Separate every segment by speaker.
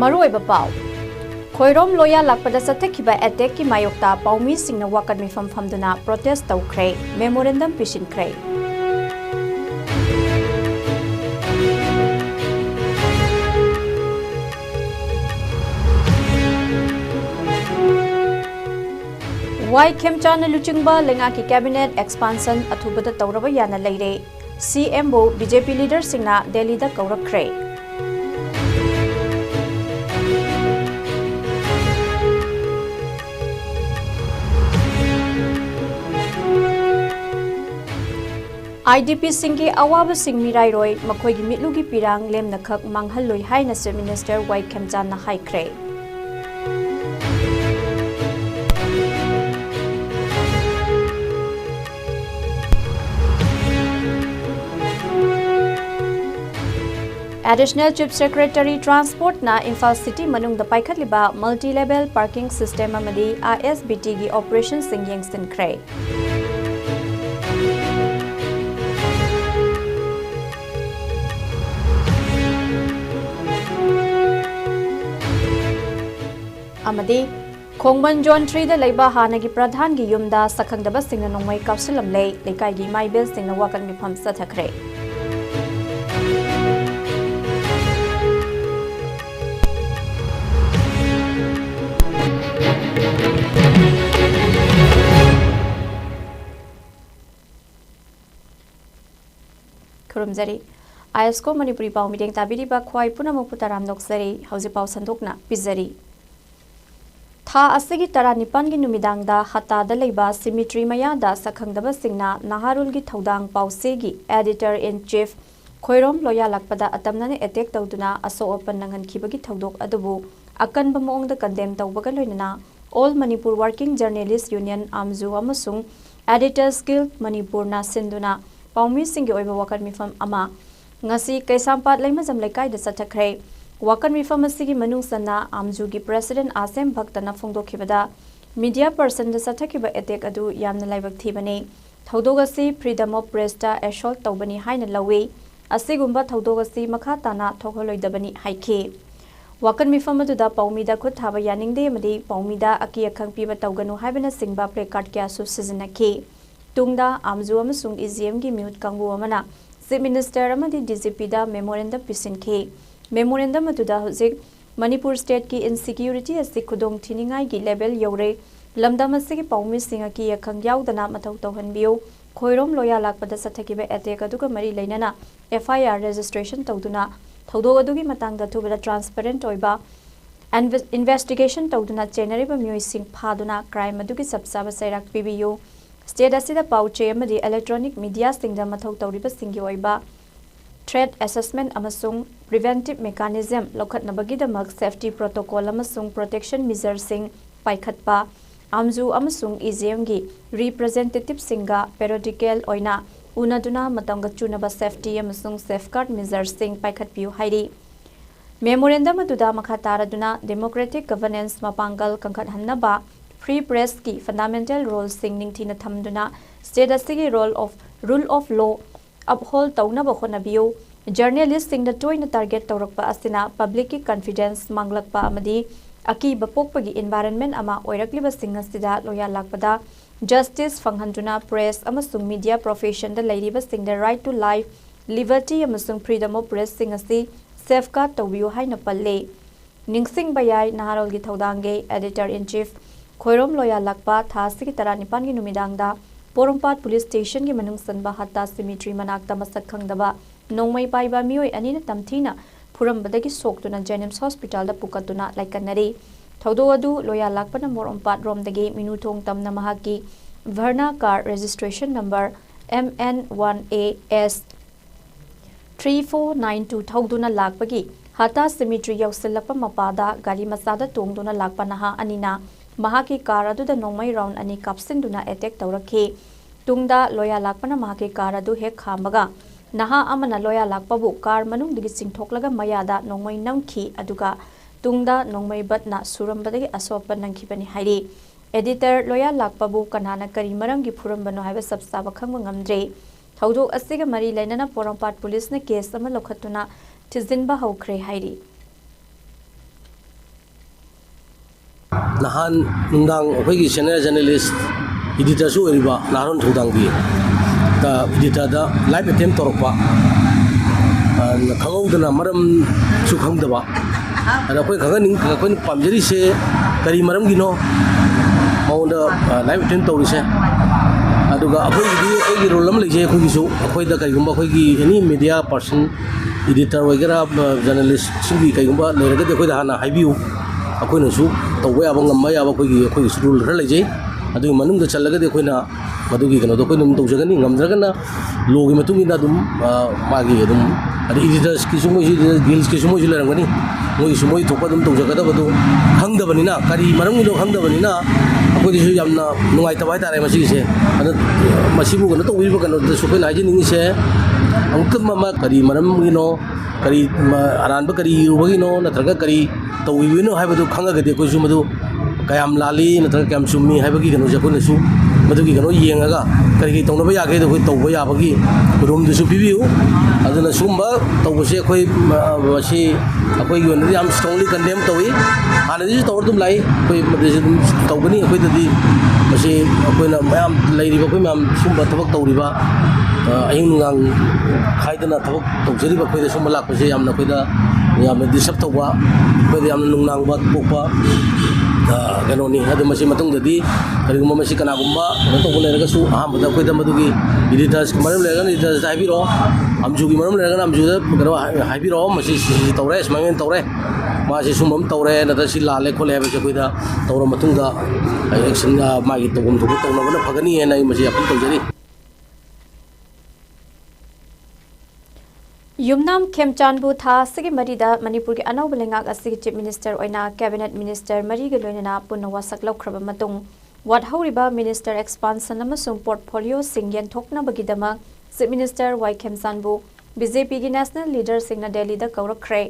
Speaker 1: Maruoiba Pau Khoirom Loya Lakpada Satekiba Attack ki Mayokta Paumi Singna Wakat Mifam Famduna Protest Taukre Memorandum Pishin Kre Why Kemchana Luchingba Lengaki Cabinet Expansion Atubata Tauraba Yana Leire CMO BJP leader Singna Delhi da Kaura Kre IDP Singi Awaba Sing Mirai Roy Makoigi Mitlugi Pirang Lem Nakak Manghaloi Haina Sir Minister Wai Kemjana Hai Kre Additional Chief Secretary Transport na Imphal City Manung da Paikhatliba Multi-Level Parking System amadi ISBT gi Operation Sing Yengstin Kre Amadi Khongman John 3 da Leiba Hanagi Pradhan gi Yumda Sakhangdaba Singna Nongmai Kapsulam Lei Lekai gi Mai Bill Singna Wakan Mifam Sathakre Kurumzari ISCOM Manipuri Pau Meeting Tabiri ba Khwai Punamuk Putaram Noksari Hausi Pau Sandokna Pizari Tha Asigi Tara Nipan gi Numidangda Hata da Leiba Symmetry Mayada Sakhangdaba Singna Naharul gi Thodang Pau Segi Editor in Chief Khoirom Loya Lakpada Atamnane attack tawduna aso open nangan khibagi thodok adubu akan bamong da condemn tawbaga loinana All Manipur Working Journalists Union Amzu amasung Editors Guild Manipur na sinduna Paumi Singi Oiba Wakan Mifam Ama Ngasi Kaisampat Laimazam Laikai da Satakre Wakan Mifam Asigi Manung Sana Amzu gi President Asem Bhaktana Phongdokhibada Media Person da Satakiba attack adu yamna laibak thibani Thodogasi Freedom of Press ta assault tawbani haina lawi Asigumba Thodogasi makha tana thokoloidabani haike Wakan Mifam adu da Paumi da khut thaba yaningde amadi Paumi da aki akhang piba tawganu haibana singba placard kya su sizinaki Tungda Amzu amasung ISCOM gi mute kangbu amana Chief Minister amadi DGP da memorandum pisinke Memorandum aduda hojik Manipur State ki insecurity asi khudong thiningai gi level yore lamdam asigi Paumi singa ki akhang yaudana mathau tawhanbiu Khoirom Loya Lakpada Sathakiba attack aduga mari leinana FIR registration tawduna thodog adugi matangda thubada transparent oiba investigation tawduna chenariba myoi sing phaduna crime adugi sabsaba sairak pibiyu State asida pauche amadi electronic media singda mathau tawriba singi oiba threat assessment amasung preventive mechanism lokhatnabagidamak safety protocol amasung protection measures sing paikhatpa amzu amasung ISCOM gi representative singa periodical oina unaduna matamga chunaba safety amasung safeguard measures sing paikhatpiu hairi memorandum aduda makha taraduna democratic governance mapangal kangkhat hannaba Free press ki fundamental role sing ningthina thamduna state asigi rule of law uphold tawna ba khonabiu journalist sing da toina target tawrakpa asina public ki confidence manglakpa amadi aki bapokpagi environment ama oirakliba sing asida loya lakpada justice fanghanduna press amasung media profession da leiriba sing da right to life liberty amasung freedom of press sing asi safeguard tawbiu haina palle ningsing bayai naharol gi thodangge editor in chief Khoirom Loya Lakpa Thasigi Tara Nipan gi Numidangda Porompat Police Station gi Manung Sanba Hatta Symmetry Manakta Masak Khangdaba Nongmai Paiba Mioi Anina Tamthina Purambadagi Soktuna Jenims Hospital da Pukatuna Laikanari Thodo adu Loya Lakpa na Porompat Romdagi Minutong Tamna Mahaki Verna car registration number MN1AS 3492 Thoduna Lakpagi Hatta Symmetry Yausilapa Mapada Gari Masada Tongduna Lakpa Naha Anina Mahaki Karadu da Nongmai round ani kapsinduna attack tawrakhi Tungda Loya Lakpana Mahaki Karadu hek khamaga Naha amana Loya Lakpabu kar manung digi singthoklaga mayada Nongmai namkhi aduga Tungda Nongmai batna surambadagi asopa nangkhibani hairi Editor Loya Lakpabu kanana kari maramgi phurambano haiba sabsaba khangba ngamdre Thodok asiga mari lainana Porompat Police na case ama lokhatuna thizinba haukhre hairi
Speaker 2: nahan nungdang akhoi senior journalist editor su eriba naron thudang bi ta editor da live attempt torpa khangau dana maram su khangdaba ada akhoi khaganing akhoi pamjari se kari maram gino maunda live attempt torise aduga akhoi role am leje akhoi su akhoi da kari gumba akhoi any media person editor wagera journalist singi kai gumba leragade akhoi da hana haibiu akhoi na su tawwa ya bangam ya ba akhoi su rule ra leje adu manung da challagade akhoi na madugi kano do akhoi num tawjagani ngamdragana logi matungi na dum magi dum adi editors ki sumo ji guilds ki sumo ji lerangani moi sumoi thokpa dum tawjagada badu khangdabani na kari maram ni do khangdabani na akhoi su yamna nungai tabai tare masi se adu masibu kano to wiba kano da su kai laji ningi se angkam mama kari maram gi no kari aranba kari ubagi no natraga kari tawi no haibadu khangagade akhoi su madu kayam lali natraga kayam summi haibagi kano jakoi na su madugi kano yengaga kari tawna ya ge do akhoi tawba ya bagi room du su bibiu aduna sumba tawbase akhoi wasi akhoi yon yam strongly condemn tawi hana ji tawr dum lai akhoi madese dum tawgani akhoi dadi masi akhoi na mayam lairiba akhoi mayam sumba tabak tawriba ayung ngang khaidana tabak tawjariba akhoi da sumba lakpase yamna akhoi da yamna disap tawba akhoi da yamna nungnang ba pokpa kano ni hadu masi matung dadi kari gumba masi kana gumba to bole raga su aham da akhoi da madugi editors maram lega editors haibiro amjugi maram lega amjuda kano haibiro masi tawre smangen tawre masi sumam tawre na da si lale khole ba akhoi da tawra matung da action ga magi togum thubu tawna bana phagani ena masi apun tawjari
Speaker 1: Yumnam Khemchandbu tha sigi marida Manipur ki anau belengak asigi chief minister oina cabinet minister mari ge loinana punna wasak laukraba matung wat horiba minister expansion amasung portfolio singyen thokna bagidama chief minister Y Khemchandbu BJP ki national leader singna Delhi da kaurakre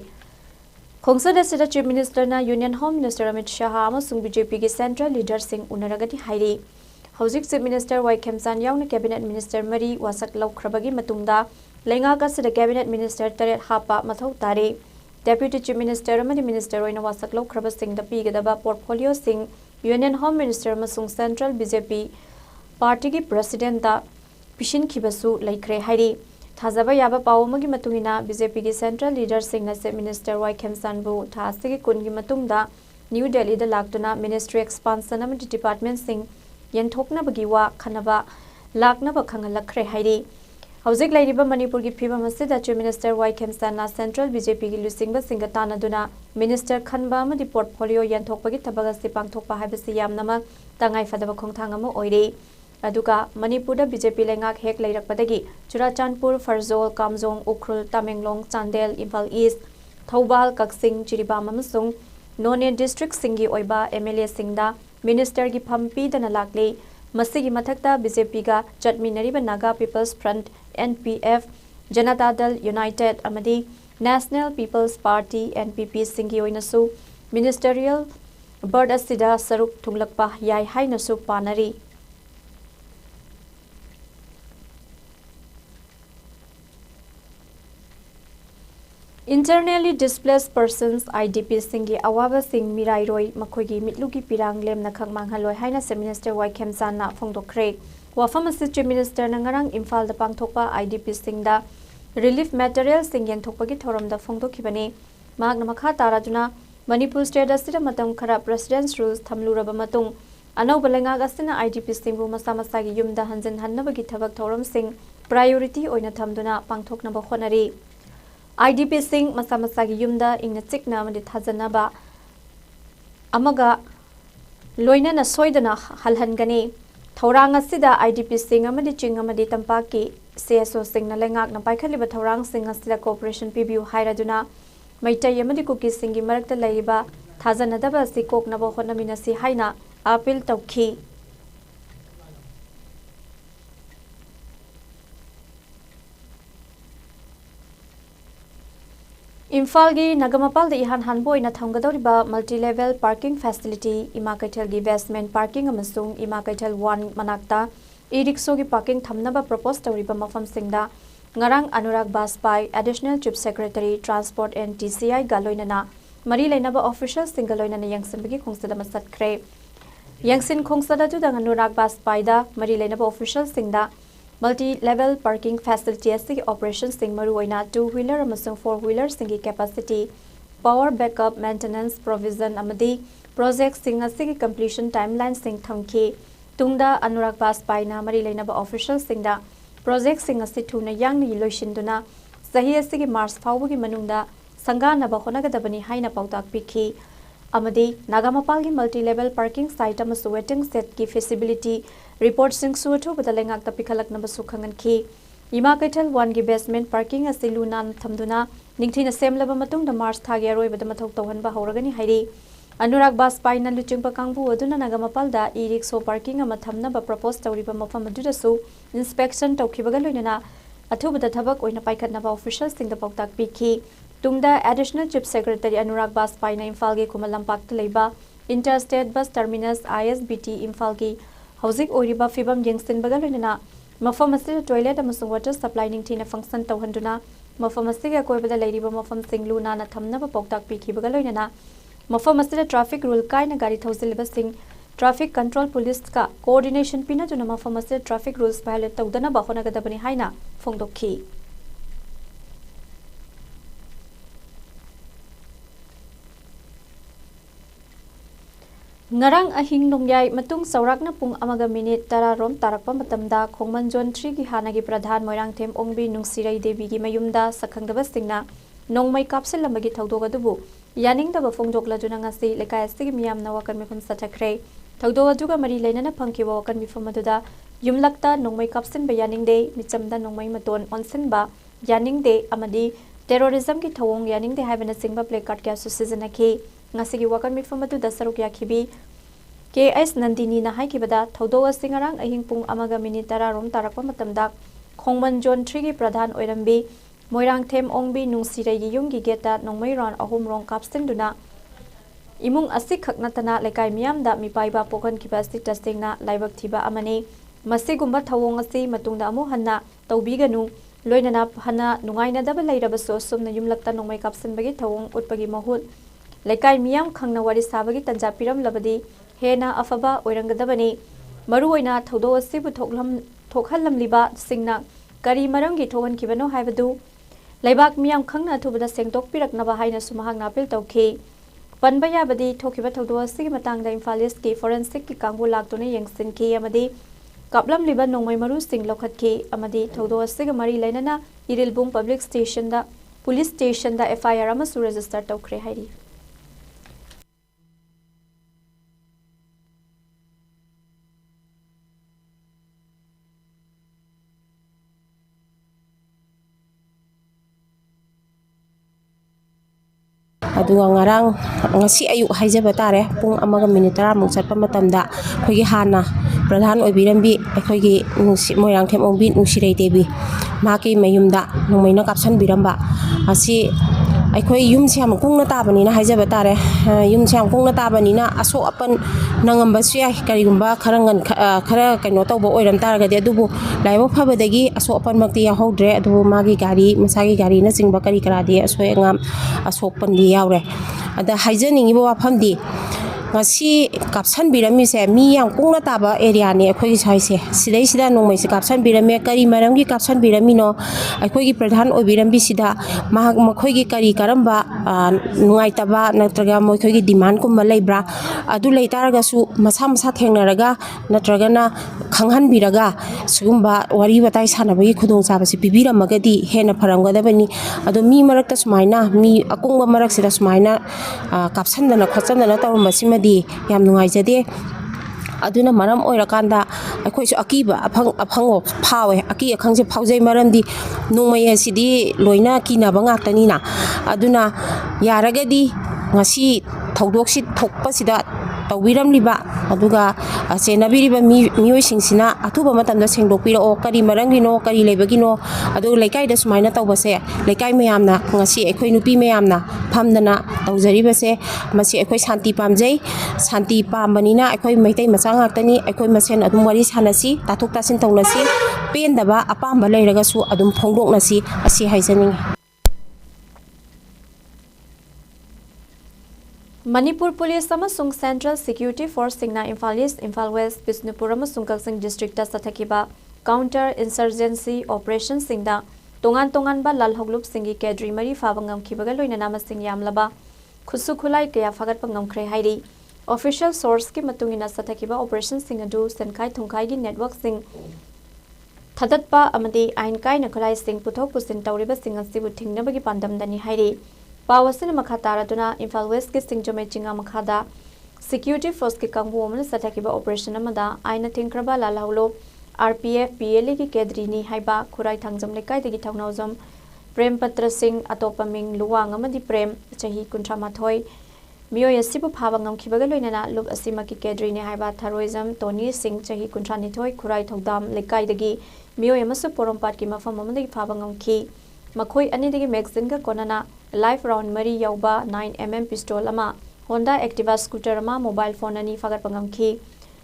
Speaker 1: khongsada sida chief minister na union home minister Amit Shah amasung BJP ki central leader sing unaragati hairi hauzik chief minister Y Khemchan yauna cabinet minister mari wasak laukrabagi matungda Lenga sida cabinet minister taret hapa mathau tari deputy chief minister amadi minister oina wasak laukraba sing da pigadaba portfolio sing union home minister amasung central BJP party ki president da pishin khibasu laikre hairi thajaba yaba pawmagi matungina BJP ki central leader sing na chief minister Y Khemchandbu thasigi kungi matungda New Delhi da laktuna ministry expansion amadi department sing yenthokna bagi wa khanaba lakna ba khangalakre hairi Hauzik lairiba Manipur ki phiba masida chief minister Y Khemchan na central BJP ki lusingba singatana duna minister khanba amadi portfolio yanthokpagi thabaga si pangthokpa haibasi yamnama tangai fadaba khongthang ama oire aduga Manipur da BJP lengak hek leirakpadagi Churachandpur Farzol Kamjong Ukhrul Tamenglong Chandel Imphal East Thobal Kaksing Jiribam amasung None district singi oiba MLA singda minister ki phampi dana lakle Masigi mathakta BJP ga Chatminariba Naga People's Front NPF Janata Dal United amadi National People's Party NPP singi oinasu ministerial board asida saruk thunglakpa yai hainasu panari Internally displaced persons IDP singi awaba sing mirai roi makhogi mitlugi pirang lem na khangmang haloi haina se minister Y Khemchan na phongdokre wafam ase chief minister na ngarang Imphal da pangthokpa IDP sing da relief material sing yen thokpagi thoram da phongdokhibani magna makha taraduna Manipur state asira matam khara president's rules thamluraba matung anau balenga gasina IDP sing bu masa masa gi yumda hanjin hannabagi thabak thoram sing priority oina thamduna pangthokna ba khonari IDP sing masa masa gi yumda ingna chikna amadi thajanaba amaga loina na soidana halhangani thorang asida IDP sing amadi ching amadi tampaki CSO sing na lengak na paikhaliba thorang sing asida cooperation PBU hairaduna maitai amadi kuki sing gi marakta laiba thajanadaba si kokna ba honamina si haina appeal tawkhi Imphal gi Nagamapal da ihan hanboi na thamgadoriba multi-level parking facility Ima Kaithal gi basement parking amasung Ima Kaithal 1 manakta e-rickshaw gi parking thamnaba propose tawriba mafam singda ngarang Anurag Baspai additional chief secretary transport and TCI galoinana mari lainaba official single loinana yangsinbagi khongsadam satkre yangsin khongsada judang Anurag Baspaida mari lainaba official singda multi level parking facility asigi operation sing maru oina 2-wheeler amasung 4-wheeler singi capacity power backup maintenance provision amadi project sing asigi completion timeline sing thamki tungda Anurag Baspaina mari lainaba official singda project sing asi thuna yangni loishinduna sahi asigi March fawgi manungda sangana ba honagadabani haina pautak pikhi amadi Nagamapalgi multi level parking site amasu waiting set ki feasibility report sing suatu badalengak tapikhalak nabasu khangan ki ima kaital 1 gi basement parking asilu nan thamduna ningthina semlaba matung da March thagi aroi bada mathok tawhan ba hauragani hairi Anurag Baspaina luchingpa kangbu aduna Nagamapal da e-rickshaw parking ama thamna ba propose tawriba mafam aduda su inspection tawkhibaga loinana athubada thabak oina paikhatna ba official sing da pautak pikhi tungda additional chief secretary Anurag Baspaina Imphal gi Kumalampak leiba interstate bus terminus ISBT Imphal gi Housing Oriba Fibam Yangsin Bagalina, Mafamasi toilet amasung water supply ningtina function tawhanduna, Mafamasi koibada lady mafam singluna na thamna poktak piki bagalina, Mafamasi traffic rule kaina gari thousilibas sing traffic control police ka coordination pina juna Mafamasi traffic rules violate tawdana bahona gadabani haina fongdokhi. Ngarang ahing nongyai matung saurakna pung amaga minute tara rom tarakpa matamda khongman zone 3 gi hanagi pradhan Moirangthem Ongbi Nungsirai Devi gi mayumda sakhangdaba singna nongmai kapselamagi thawdog adubu yaningdaba fongdokla juna ngasi lekai asigi miyamna wakan mifam sathakre thawdog aduga mari leinana phangkiba wakan mifam aduda yumlakta nongmai kapsen ba yaningde michamda nongmai maton onsenba yaningde amadi terrorism gi thawong yaningde haibana singba placard kya susizanaki ngasigi wakan mifam aduda saruk yakhibi KS Nandini na haikibada thawdog singarang ahing pung amaga minute tara rom tarakpa matamda khongman zone 3 gi pradhan oirambi Moirangthem Ongbi Nungsirai gi yumgi geta nongmai ron ahum rong kapsenduna imung asi khaknatana lekai miyamda mipaiba pokhan kibasti testingna laibak thiba amani masigumba thawong asi matungda amu hanna tawbiganu loinana hana nungaina daba leirabaso sumna yumlakta nongmai kapsenbagi thawong utpagi mahut lekai miyam khangna wari sabagi tanja piram labadi hena afaba oirangadabani maruoina thawdo asibu thokhallamliba singna kari maramgi thohan kibano haibadu laibak miyam khangna thubada sengtok piraknaba haina sumahangna apil tawkhi panba yabadi thokiba thawdo asigi matangda Imphal East ki forensic ki kangbu laktone yengsinki amadi kaplamliba nongmai maru sing lokhatki amadi thawdo asiga mari lainana Irilbung public station da police station da FIR amasu register tawkhre hairi
Speaker 3: aduga ngarang ngasi ayu haijaba tare pung amaga minute tara muk chatpa matamda khoigi hana pradhan oibirambi khoigi Moirangthem Ongbi Nungsirai Devi maki mayumda nongmaina kapsan biramba asi aikhoi yum siam kungna tabani na haijaba tare yum siam kungna tabani na aso apan nangamba suya karigumba kharangan khara kaino tawbo oiram taragade adubu laibo phabadagi aso apan makti ya hodre adubu magi gari masagi gari na singba kari karade aso engam aso pandi yaure ada haijaningi bo wafamdi ngasi kapsan birami se mi yang kungna taba area ne akhoi saise sidai sida nongmai se kapsan birami kari maramgi kapsan birami no akhoi gi pradhan obirambi sida mahak makhoi gi kari karamba nungai taba natraga mokhoi gi demand kumba leibra adu leitaraga su masa masa thengnaraga natraga na khanghan biraga sugumba wari batai sanabagi khudong sabasi pibiramagadi hena pharamgadabani adu mi marakta sumaina mi akungba marak sida sumaina kapsandana khochandana tawmasi di yam nungai jade aduna maram oirakanda akhoi su akiba aphango phawe aki akhangse phaujai maramdi nongmai asidi loina kina bangakani na aduna yaragadi ngasi thawdoksi thokpasida tawbiramliba aduga chenabiriba miyoi singsina athuba matamda sengdokpira o kari marangino kari lebagino adu lekai da sumaina tawbase lekai mayamna ngasi akhoi nupi mayamna phamdana tawjaribase masi akhoi shanti pamjai shanti pambanina akhoi maitai macha ngaktani akhoi masen adum wari sanasi tathok tasin tawnasi pendaba apamba leiraga su adum phongdoknasi asi haijaning
Speaker 1: Manipur Police amasung Central Security Force singna Imphal East, Imphal West, Bisnupur amasung Kalsing District ta sathakiba counter insurgency operation singda tongan ba lal hoglup singi kedri mari fabangam kibaga loina namasing yamlaba khusu khulai kaya fagat pangam khre hairi official source ki matungina sathakiba operation sing adu senkai thungkai gi network sing thadатpa amadi ain kai na khulai sing puthok pusin tawriba sing asibu thingnabagi pandam dani hairi Pawasin Makhatara Duna, Imphal West Kisting Jomechinga Makhada, Security Force ki Kangbu Woman Satakiba Operation Amada, Aina Tinkraba Lalaulo, RPF, PLA ki Kedrini, Haiba, Kurai Tangzam Lekai, the Gitaunozum, Prem Patra Singh, Atopaming, Luang, Amadi Prem, Chahi Kuntramathoi, Mio Yasibu Pavangam Kibagaloina, Lub Asima ki Kedrini, Haiba, Taroism, Tony Singh, Chahi Kuntranithoi, Kurai Togdam, Lekai the Gi, Mio Yamasu Porompat ki Mafamamadi Pavangam Ki, Makoi Anidigi Maxin ka Konana, Life round Mari Yauba 9mm pistol ama Honda Activa scooter ama mobile phone ani fagat pangam ki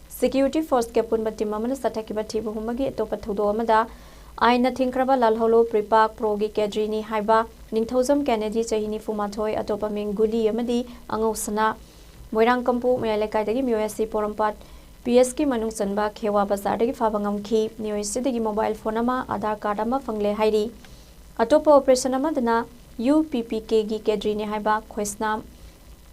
Speaker 1: Security Force ke pun batim amana sathakiba thibu humagi topa thodo amada aina thinkraba lalholo pripak progi kedrini haiba ningthozam Kennedy chahini fumathoi atopa ming guli amadi angosana Moirang kampu mayalekai dagi MOSC porampat PS ki manung sanba khewa bazar dagi fabangam ki MOSC dagi mobile phone ama Aadhaar card ama fangle hairi atopa operation ama dana UPPK gi kedrini haiba khoisnam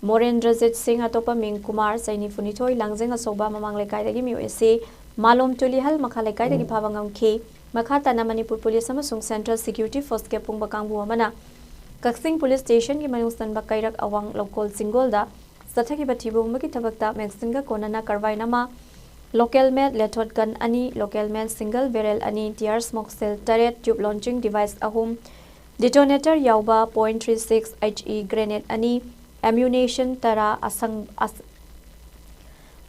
Speaker 1: Morendrajit Singh atopa Ming Kumar Saini Funithoi Langjeng asoba mamang lekai dagi MOSC Malom Tulihal makha lekai dagi phawangam khi makha tana Manipur Police amasung Central Security Force ke pungba kangbu amana Kaksing Police Station ki manung sanba kairak awang local singolda sathaki bathibu maki thabakta maxinga konana karwainama local made lethot gun ani local made single barrel ani tear smoke cell turret tube launching device ahum Detonator Yauba .36 HE grenade ani ammunition tara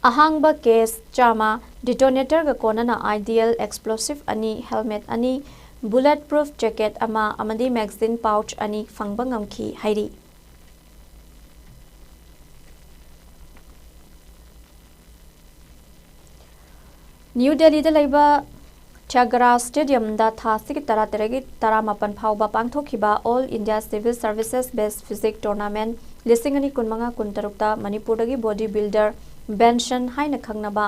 Speaker 1: ahangba case chama detonator ga konana ideal explosive ani helmet ani bulletproof jacket ama amadi magazine pouch ani fangbang amki hairi New Delhi da laiba Chagara Stadium da thasik tarataragi taramapan phauba pangthokiba All India Civil Services Best Physics Tournament lisingani kunmanga kuntarukta Manipur dagi bodybuilder Benson haina khangnaba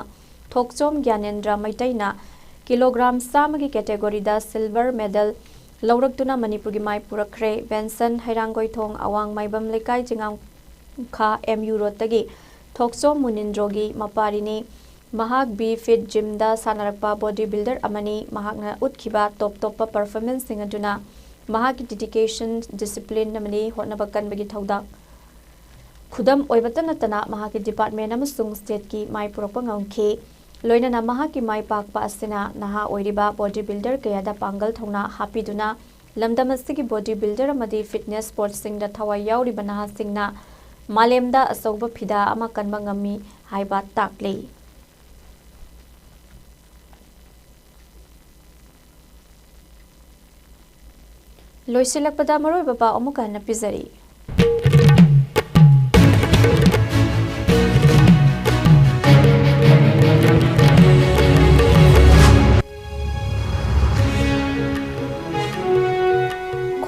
Speaker 1: Thokchom Gyanendra Maitaina kilogram samagi category da silver medal lauraktuna Manipur gi mai purakre Benson hairangoi thong awang maibam lekai jingam kha MU road dagi Thokchom Munindrogi maparini Mahak B Fit Gym da sanarakpa bodybuilder amani mahakna utkhiba top performance singaduna mahaki dedication discipline namani hotnabakan bagi thauda khudam oibatana tana mahaki department amasung state ki mai purakpa ngangkhe loinana mahaki mai pakpa asina naha oiriba bodybuilder kayada pangal thongna hapiduna lamdamasigi bodybuilder amadi fitness sports sing da thawai yauriba naha singna malemda asauba phida ama kanba ngami haiba takle Loisilakpada maroi baba amuka na pizari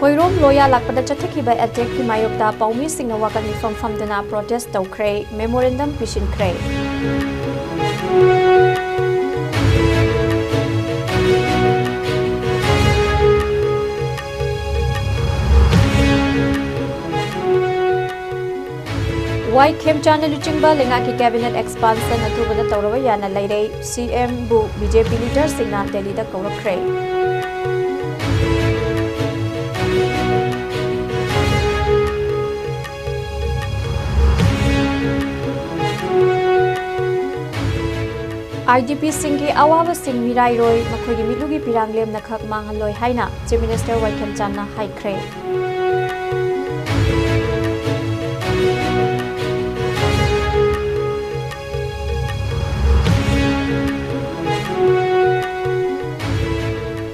Speaker 1: Khoirom loya lakpada chathakiba attack ki mayokta paumi singna wakani famdana protest tawkre memorandum pishin kre Wai Khemchana Luchingba Lenga ki cabinet expansion athubada tawraba yana lairei CM bu BJP leader singna Delhi da kawrakre IDP Singhi Awaba Singh Mirai Roy Makhogi Milugi Piranglem Nakhak Mangaloi Haina Chief Minister Wai Khemchana Haikre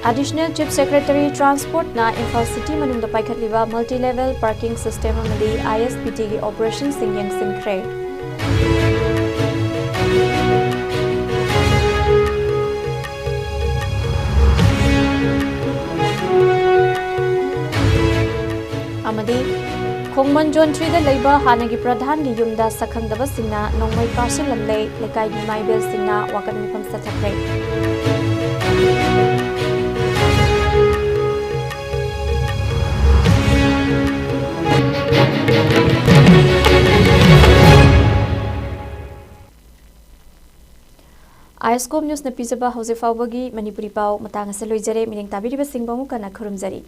Speaker 1: Additional Chief Secretary Transport na Imphal City manungda paikhatliba multi-level parking system amadi ISPT gi operation singyang sinkre amadi khong ꯈꯨꯃꯟ zone 3ꯗ ꯂꯩꯕ ꯍꯥꯟꯅꯒꯤ ꯄ꯭ꯔꯙꯥꯟꯒꯤ ꯌꯨꯝꯗ ꯁꯛꯈꯪꯗꯕꯁꯤꯡꯅ ꯅꯣꯡꯃꯩ ꯀꯥꯞꯁꯤꯜꯂꯝꯂꯦ ꯂꯩꯀꯥꯏꯒꯤ ꯃꯥꯏꯕꯦꯜꯁꯤꯡꯅ ꯋꯥꯀꯠ ꯃꯤꯐꯝ ꯆꯠꯊꯈ꯭ꯔꯦ ISCOM News na pizaba hauze fawbagi Manipuri pau matang asa loijare mining tabiriba singba mukana khurumjari